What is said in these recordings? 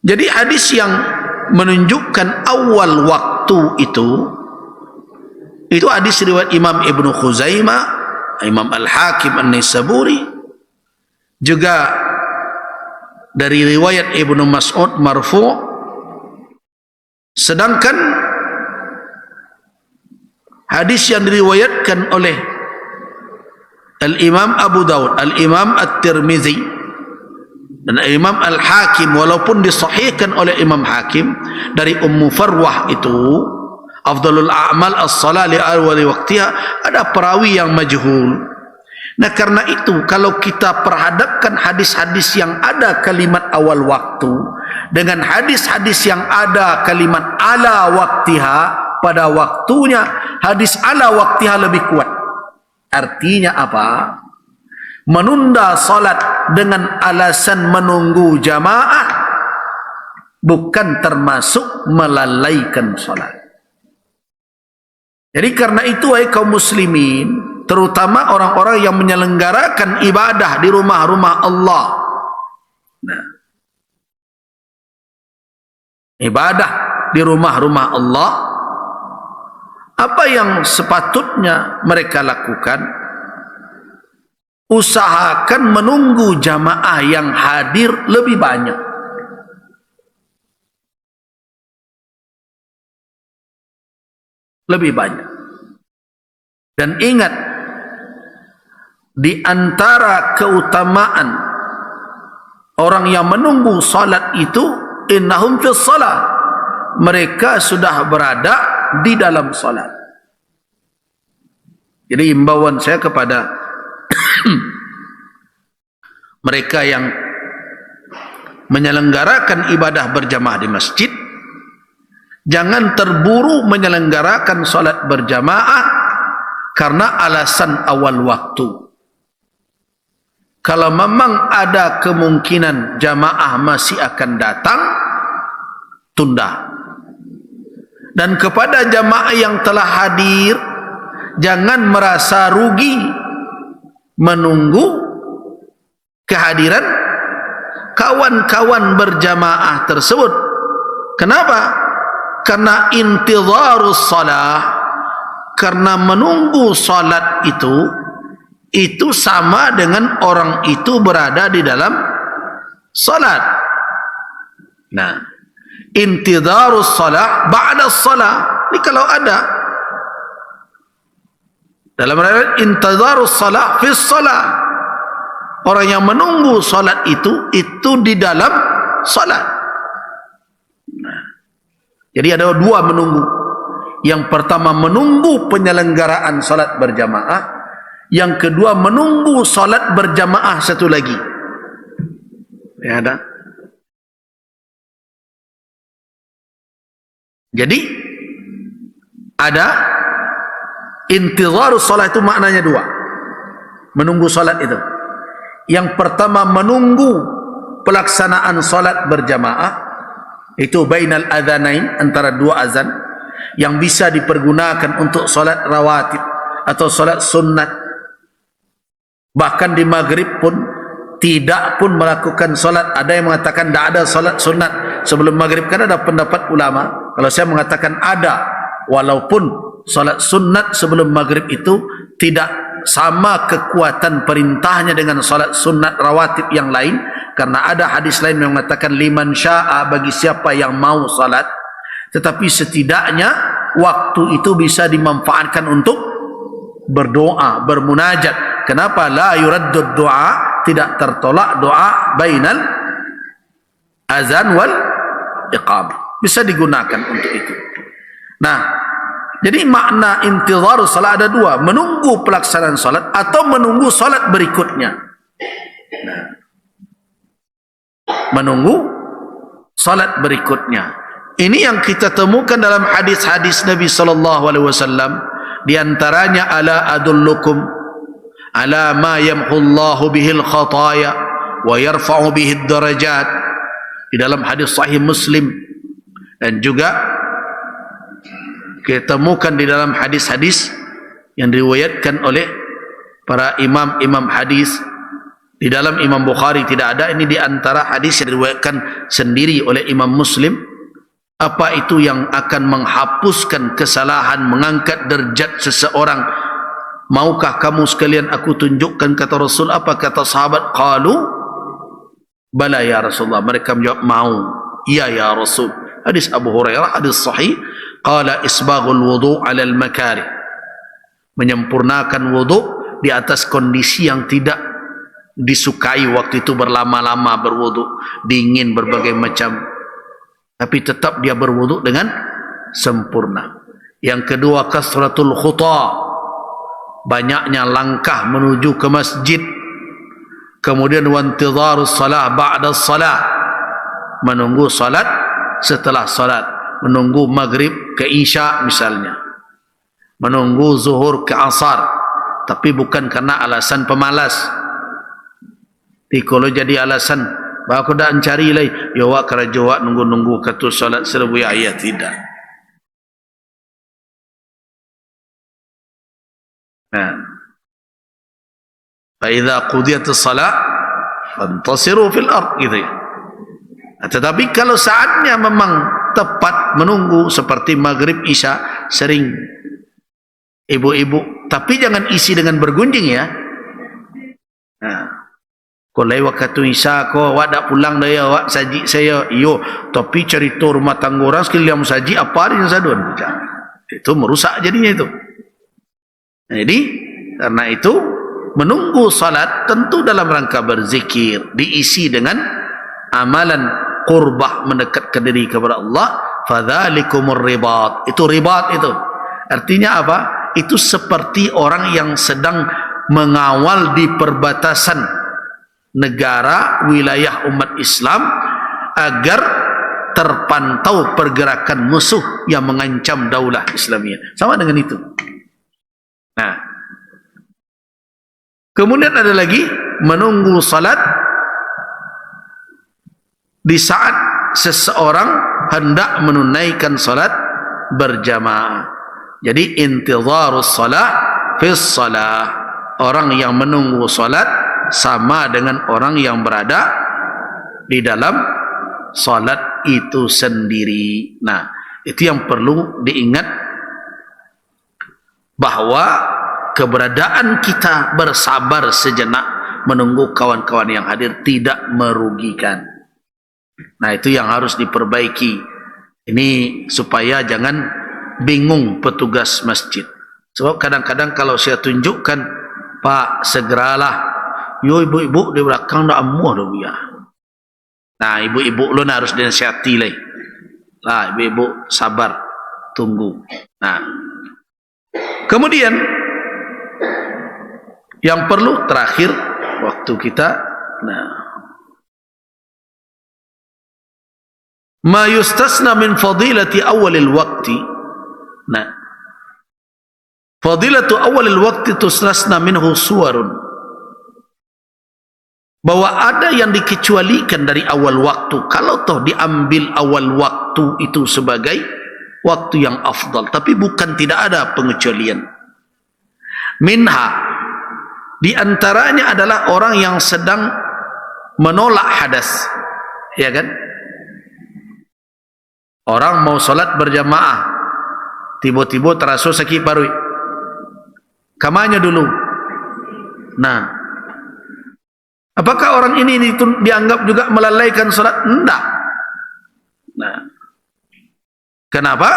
Jadi hadis yang menunjukkan awal waktu itu hadis riwayat Imam Ibnu Khuzaimah, Imam Al-Hakim An-Naisaburi, juga dari riwayat Ibnu Mas'ud marfu'. Sedangkan hadis yang diriwayatkan oleh Al-Imam Abu Dawud, Al-Imam At-Tirmizi dan Imam Al-Hakim, walaupun disahihkan oleh Imam Hakim dari Ummu Farwah, itu afdalul a'mal as-salah li awwali waqtiha, ada perawi yang majhul. Nah, karena itu kalau kita perhadapkan hadis-hadis yang ada kalimat awal waktu dengan hadis-hadis yang ada kalimat ala waqtiha, pada waktunya, hadis ala waqtiha lebih kuat. Artinya apa? Menunda salat dengan alasan menunggu jamaah bukan termasuk melalaikan salat. Jadi karena itu, wahai kaum muslimin, terutama orang-orang yang menyelenggarakan ibadah di rumah-rumah Allah. Nah, ibadah di rumah-rumah Allah, apa yang sepatutnya mereka lakukan? Usahakan menunggu jamaah yang hadir lebih banyak. Lebih banyak. Dan ingat, di antara keutamaan orang yang menunggu salat itu, innahum fis salat, mereka sudah berada di dalam salat. Jadi imbauan saya kepada mereka yang menyelenggarakan ibadah berjamaah di masjid, jangan terburu menyelenggarakan salat berjamaah karena alasan awal waktu. Kalau memang ada kemungkinan jamaah masih akan datang, tunda. Dan kepada jamaah yang telah hadir, jangan merasa rugi menunggu kehadiran kawan-kawan berjamaah tersebut. Kenapa? Karena intidharus salah, karena menunggu salat itu sama dengan orang itu berada di dalam salat. Nah, intidharus salah ba'da salah, ini kalau ada dalam riwayat intidharus salah fi salah, orang yang menunggu salat itu di dalam salat. Nah, jadi ada dua menunggu. Yang pertama menunggu penyelenggaraan salat berjamaah, yang kedua menunggu salat berjamaah satu lagi. Ya, ada. Jadi ada intidharus salat, itu maknanya dua. Menunggu salat itu. Yang pertama menunggu pelaksanaan salat berjamaah, itu bainal adzanain, antara dua azan, yang bisa dipergunakan untuk salat rawatib atau salat sunnat. Bahkan di maghrib pun tidak pun melakukan salat. Ada yang mengatakan tidak ada salat sunnat sebelum maghrib, kan ada pendapat ulama. Kalau saya mengatakan ada, walaupun salat sunnat sebelum maghrib itu tidak sama kekuatan perintahnya dengan salat sunnat rawatib yang lain, karena ada hadis lain yang mengatakan liman sya'a, bagi siapa yang mau salat. Tetapi setidaknya waktu itu bisa dimanfaatkan untuk berdoa, bermunajat. Kenapa? La yuraddud doa, tidak tertolak doa bainal azan wal iqamah, bisa digunakan untuk itu. Nah, jadi makna intidhar salat ada dua, menunggu pelaksanaan salat atau menunggu salat berikutnya. Nah, menunggu salat berikutnya. Ini yang kita temukan dalam hadis-hadis Nabi sallallahu alaihi wasallam. Di antaranya, ala adullukum ala ma yamhullahu bihil khataya wa yarfa'u bihid darajat, di dalam hadis sahih Muslim, dan juga kita temukan di dalam hadis-hadis yang diriwayatkan oleh para imam-imam hadis Di dalam Imam Bukhari tidak ada. Ini di antara hadis yang diriwayatkan sendiri oleh Imam Muslim. Apa itu yang akan menghapuskan kesalahan, mengangkat derajat seseorang? Maukah kamu sekalian aku tunjukkan, kata Rasul. Apa kata sahabat? Qalu bala ya Rasulullah. Mereka menjawab mau. Ya ya Rasul. Hadis Abu Hurairah, hadis sahih. Qala isbaghul wudu' 'ala al-makari. Menyempurnakan wudu' di atas kondisi yang tidak disukai waktu itu, berlama-lama berwudu, dingin berbagai macam, tapi tetap dia berwudu dengan sempurna. Yang kedua, kasratul khuta, banyaknya langkah menuju ke masjid. Kemudian wantidharus salah ba'da salah, menunggu salat setelah salat, menunggu maghrib ke isya misalnya, menunggu zuhur ke asar, tapi bukan karena alasan pemalas. Kalau jadi alasan bahawa aku dah mencari lagi, ya wak kerja wak nunggu-nunggu kata salat seribu ayat, tidak. Fa idza qudiyatis salat fantasiru fil ard, gitu ya. Tetapi kalau saatnya memang tepat menunggu seperti maghrib isya, sering ibu-ibu, tapi jangan isi dengan bergunjing ya. Kalau lewat kata isya ko awak dak pulang dah ya, awak saji saya iyo, tapi cerita rumah tangga orang sekali yang saji apa dia sadun, itu merusak jadinya itu. Jadi karena itu menunggu salat tentu dalam rangka berzikir, diisi dengan amalan qurbah, mendekatkan diri kepada Allah. Fadzalikumur ribat, itu ribat, itu artinya apa? Itu seperti orang yang sedang mengawal di perbatasan negara wilayah umat Islam agar terpantau pergerakan musuh yang mengancam daulah Islamiyah. Sama dengan itu. Nah, kemudian ada lagi menunggu salat di saat seseorang hendak menunaikan salat berjamaah. Jadi intidharus salat fis salah, orang yang menunggu salat sama dengan orang yang berada di dalam salat itu sendiri. Nah, itu yang perlu diingat, bahwa keberadaan kita bersabar sejenak menunggu kawan-kawan yang hadir tidak merugikan. Nah, itu yang harus diperbaiki. Ini supaya jangan bingung petugas masjid. Sebab kadang-kadang kalau saya tunjukkan, Pak segeralah, yo ibu-ibu di belakang dah amuh dah ya. Nah, ibu-ibu lu harus dinasihati lagi. Lah, ibu-ibu sabar, tunggu. Nah, kemudian yang perlu terakhir waktu kita, nah, ma yustasna min fadilati awalil waqti. Nah, fadilatu awalil waqti tustasna minhu suwarun, bahwa ada yang dikecualikan dari awal waktu. Kalau toh diambil awal waktu itu sebagai waktu yang afdal, tapi bukan tidak ada pengecualian. Minha, di antaranya adalah orang yang sedang menolak hadas, ya kan? Orang mau salat berjamaah, tiba-tiba terasa sakit parut, kamanya dulu. Nah, apakah orang ini dianggap juga melalaikan salat? Tidak. Nah, kenapa?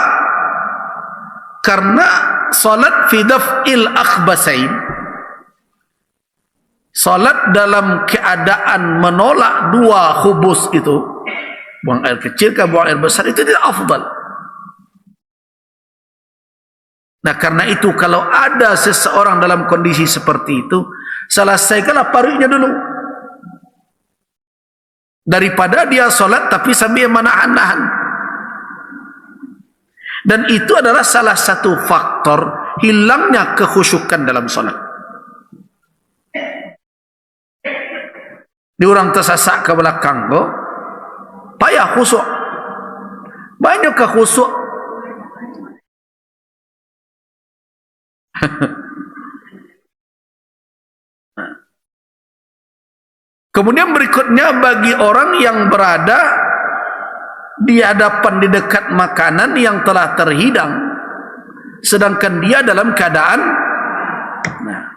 Karena salat fi daf'il akhbasain, salat dalam keadaan menolak dua khubus itu, buang air kecil ke buang air besar, itu tidak afdal. Nah, karena itu kalau ada seseorang dalam kondisi seperti itu, selesaikanlah parutnya dulu, daripada dia solat tapi sambil menahan-nahan. Dan itu adalah salah satu faktor hilangnya kekhusyukan dalam solat. Di orang tersasak ke belakang, payah khusyuk, banyak kekhusyuk. Kemudian berikutnya bagi orang yang berada di hadapan, di dekat makanan yang telah terhidang, sedangkan dia dalam keadaan, nah,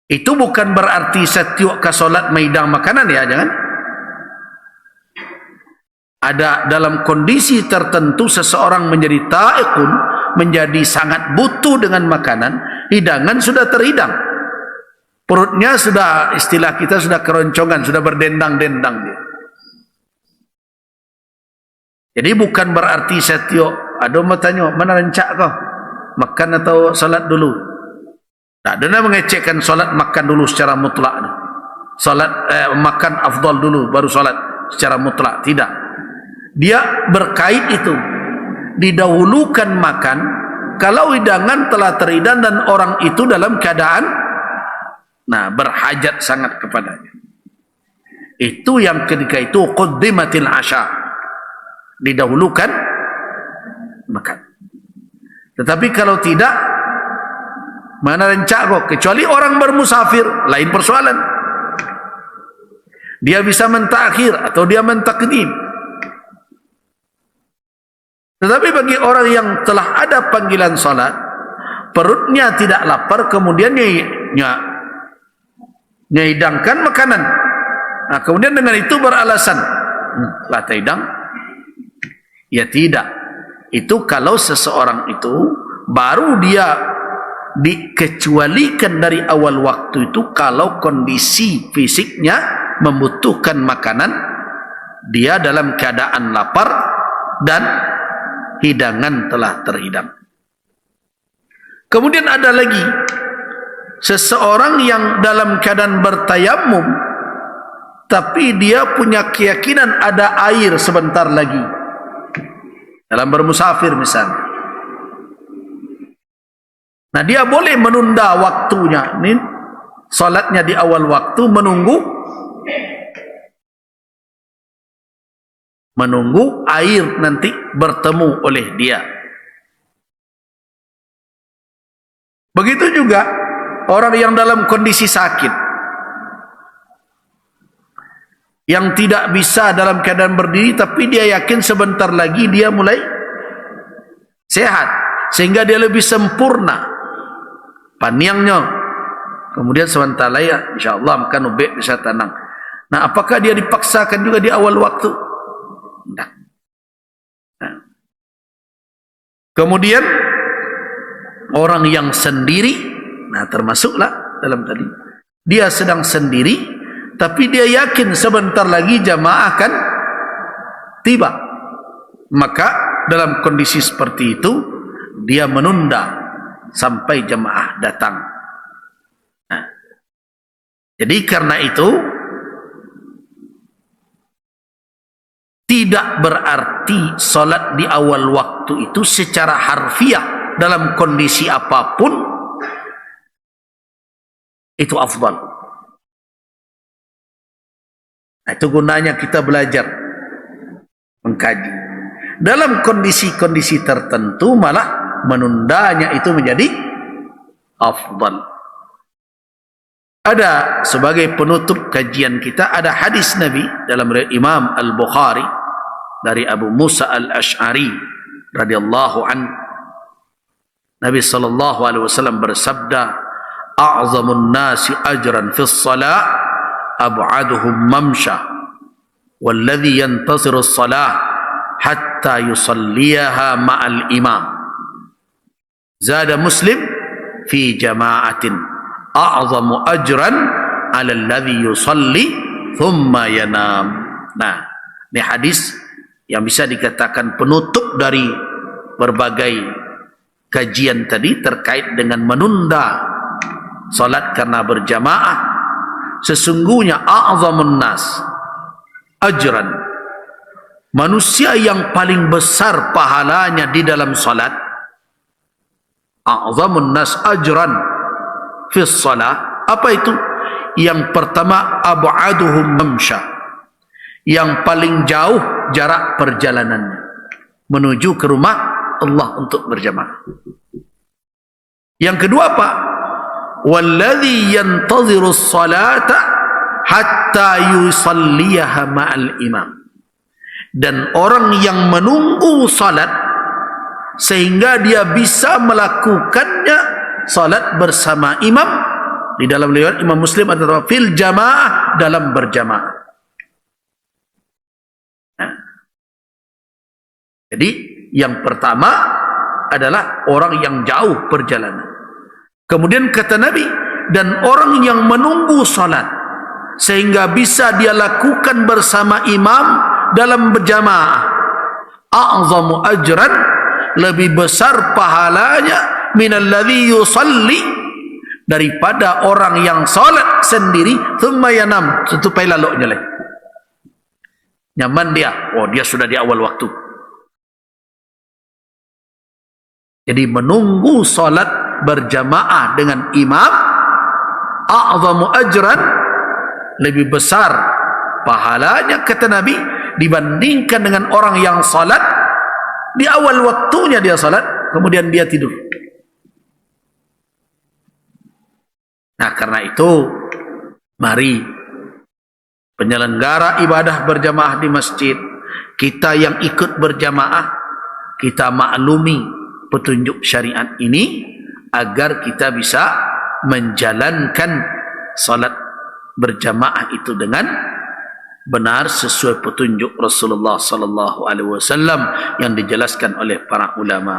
itu bukan berarti setiap ke solat meidang makanan, ya, jangan. Ada dalam kondisi tertentu seseorang menjadi ta'iqun, menjadi sangat butuh dengan makanan, hidangan sudah terhidang, perutnya sudah, istilah kita sudah keroncongan, sudah berdendang-dendang dia. Jadi bukan berarti setiap, ada orang bertanya, mana rencak kau? Makan atau salat dulu? Tak ada nak mengecekkan salat makan dulu secara mutlak. Salat makan afdal dulu baru salat secara mutlak, tidak. Dia berkait itu, didahulukan makan kalau hidangan telah terhidang dan orang itu dalam keadaan, nah, berhajat sangat kepadanya. Itu yang ketika itu quddimatil asya, didahulukan makan. Tetapi kalau tidak, mana rencak kok, kecuali orang bermusafir, lain persoalan. Dia bisa mentakhir atau dia mentakdim. Tetapi bagi orang yang telah ada panggilan salat, perutnya tidak lapar, kemudian nyahidangkan makanan, nah, kemudian dengan itu beralasan lah hidang, ya tidak. Itu kalau seseorang itu baru dia dikecualikan dari awal waktu itu, kalau kondisi fisiknya membutuhkan makanan, dia dalam keadaan lapar dan hidangan telah terhidang. Kemudian ada lagi seseorang yang dalam keadaan bertayamum, tapi dia punya keyakinan ada air sebentar lagi, dalam bermusafir misalnya. Nah, dia boleh menunda waktunya, ini salatnya di awal waktu, menunggu air nanti bertemu oleh dia. Begitu juga orang yang dalam kondisi sakit, yang tidak bisa dalam keadaan berdiri, tapi dia yakin sebentar lagi dia mulai sehat, sehingga dia lebih sempurna paniangnya. Kemudian sebentar lagi, insyaAllah makan ubek bisa tenang. Nah, apakah dia dipaksakan juga di awal waktu? Nah. Kemudian orang yang sendiri, nah termasuklah dalam tadi, dia sedang sendiri, tapi dia yakin sebentar lagi jamaah akan tiba, maka dalam kondisi seperti itu dia menunda sampai jamaah datang. Nah, jadi karena itu tidak berarti solat di awal waktu itu secara harfiah dalam kondisi apapun itu afdal. Nah, itu gunanya kita belajar mengkaji. Dalam kondisi-kondisi tertentu malah menundanya itu menjadi afdal. Ada sebagai penutup kajian kita, ada hadis Nabi dalam Imam Al-Bukhari dari Abu Musa Al-Ash'ari radhiyallahu an, Nabi sallallahu alaihi wasallam bersabda, a'zamun nasi ajran fi shalah ab'aduhum mamsha walladhi yantasiru shalah hatta yusalliyaha ma'al imam. Zada Muslim fi jama'atin a'zamu ajran 'ala alladhi yusalli thumma yanam. Nah, ini hadis yang bisa dikatakan penutup dari berbagai kajian tadi terkait dengan menunda salat karena berjamaah. Sesungguhnya a'zamun nas ajran, manusia yang paling besar pahalanya di dalam salat, a'zamun nas ajran fi shalah, apa itu? Yang pertama, ab'aduhum mamsha, yang paling jauh jarak perjalanannya menuju ke rumah Allah untuk berjamaah. Yang kedua apa? walladhi yantadhiru as-salata hatta yusalliyaha ma'al imam. Dan orang yang menunggu salat sehingga dia bisa melakukannya salat bersama imam. Di dalam riwayat Imam Muslim atau fil jamaah, dalam berjamaah. Jadi yang pertama adalah orang yang jauh perjalanan. Kemudian kata Nabi, dan orang yang menunggu salat sehingga bisa dia lakukan bersama imam dalam berjamaah, a'zamu ajran, lebih besar pahalanya minalladzi yusalli, daripada orang yang salat sendiri thumma yanam, tutupai laloknya lagi. Nyaman dia, dia sudah di awal waktu. Jadi menunggu salat berjamaah dengan imam, a'zamu ajran, lebih besar pahalanya kata Nabi dibandingkan dengan orang yang salat di awal waktunya, dia salat kemudian dia tidur. Nah, karena itu mari penyelenggara ibadah berjamaah di masjid, kita yang ikut berjamaah, kita maklumi petunjuk syariat ini agar kita bisa menjalankan salat berjamaah itu dengan benar sesuai petunjuk Rasulullah sallallahu alaihi wasallam yang dijelaskan oleh para ulama.